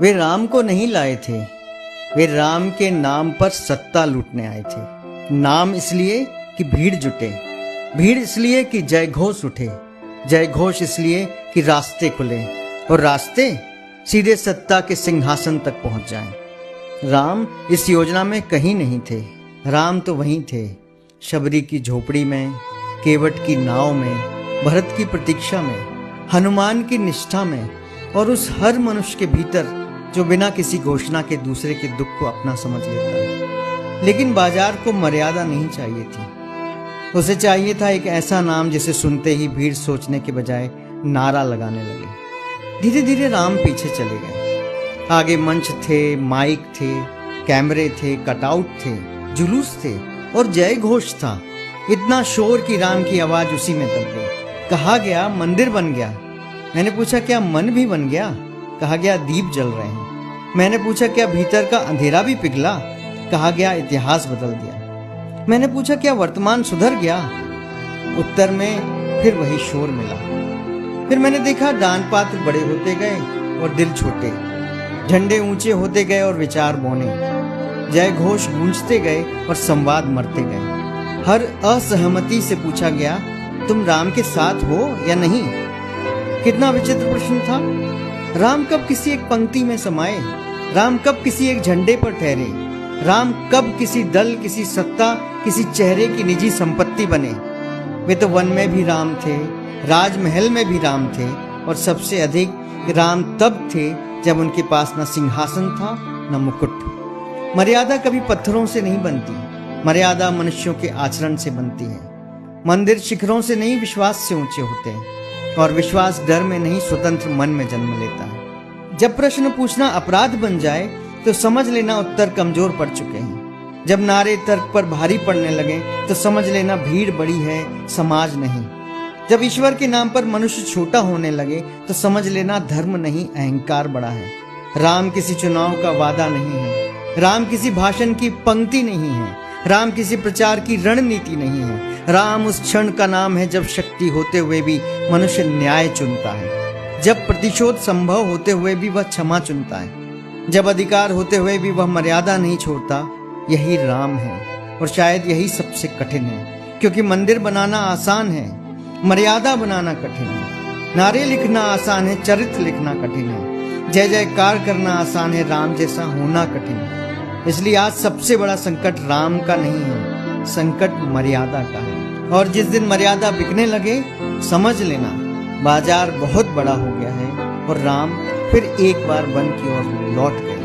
वे राम को नहीं लाए थे, वे राम के नाम पर सत्ता लूटने आए थे। नाम इसलिए कि भीड़ जुटे, भीड़ इसलिए कि जय घोष उठे, जय घोष इसलिए कि रास्ते खुले और रास्ते सीधे सत्ता के सिंहासन तक पहुंच जाएं। राम इस योजना में कहीं नहीं थे, राम तो वहीं थे, शबरी की झोपड़ी में, केवट की नाव में, भरत की प्रतीक्षा में, हनुमान की निष्ठा में और उस हर मनुष्य के भीतर जो बिना किसी घोषणा के दूसरे के दुख को अपना समझ लेता है। लेकिन बाजार को मर्यादा नहीं चाहिए थी, उसे चाहिए था एक ऐसा नाम जिसे सुनते ही भीड़ सोचने के बजाय नारा लगाने लगे। धीरे धीरे राम पीछे चले गए। आगे मंच थे, माइक थे, कैमरे थे, कटआउट थे, जुलूस थे और जय घोष था। इतना शोर कि राम की आवाज उसी में दब गई। कहा गया मंदिर बन गया। मैंने पूछा क्या मन भी बन गया? कहा गया दीप जल रहे हैं। मैंने पूछा क्या भीतर का अंधेरा भी पिघला? कहा गया इतिहास बदल दिया। मैंने पूछा क्या वर्तमान सुधर गया? उत्तर में फिर वही शोर मिला। फिर मैंने देखा दान पात्र बड़े होते गए और दिल छोटे, झंडे ऊंचे होते गए और विचार बौने, जय घोष गूंजते गए और संवाद मरते गए। हर असहमति से पूछा गया तुम राम के साथ हो या नहीं? कितना विचित्र प्रश्न था। राम कब किसी एक पंक्ति में समाये? राम कब किसी एक झंडे पर ठहरे? राम कब किसी दल, किसी सत्ता, किसी चेहरे की निजी संपत्ति बने? वे तो वन में भी राम थे, राजमहल में भी राम थे और सबसे अधिक राम तब थे जब उनके पास न सिंहासन था न मुकुट। मर्यादा कभी पत्थरों से नहीं बनती, मर्यादा मनुष्यों के आचरण से बनती है। मंदिर शिखरों से नहीं विश्वास से ऊंचे होते हैं और विश्वास डर में नहीं स्वतंत्र मन में जन्म लेता है। जब प्रश्न पूछना अपराध बन जाए तो समझ लेना उत्तर कमजोर पड़ चुके हैं। जब नारे तर्क पर भारी पड़ने लगे तो समझ लेना भीड़ बड़ी है, समाज नहीं। जब ईश्वर के नाम पर मनुष्य छोटा होने लगे तो समझ लेना धर्म नहीं अहंकार बड़ा है। राम किसी चुनाव का वादा नहीं है, राम किसी भाषण की पंक्ति नहीं है, राम किसी प्रचार की रणनीति नहीं है। राम उस क्षण का नाम है जब शक्ति होते हुए भी मनुष्य न्याय चुनता है, जब प्रतिशोध संभव होते हुए भी वह क्षमा चुनता है, जब अधिकार होते हुए भी वह मर्यादा नहीं छोड़ता। यही राम है और शायद यही सबसे कठिन है, क्योंकि मंदिर बनाना आसान है, मर्यादा बनाना कठिन है। नारे लिखना आसान है, चरित्र लिखना कठिन है। जय जयकार करना आसान है, राम जैसा होना कठिन है। इसलिए आज सबसे बड़ा संकट राम का नहीं है, संकट मर्यादा का है। और जिस दिन मर्यादा बिकने लगे समझ लेना बाजार बहुत बड़ा हो गया है और राम फिर एक बार वन की ओर लौट गए।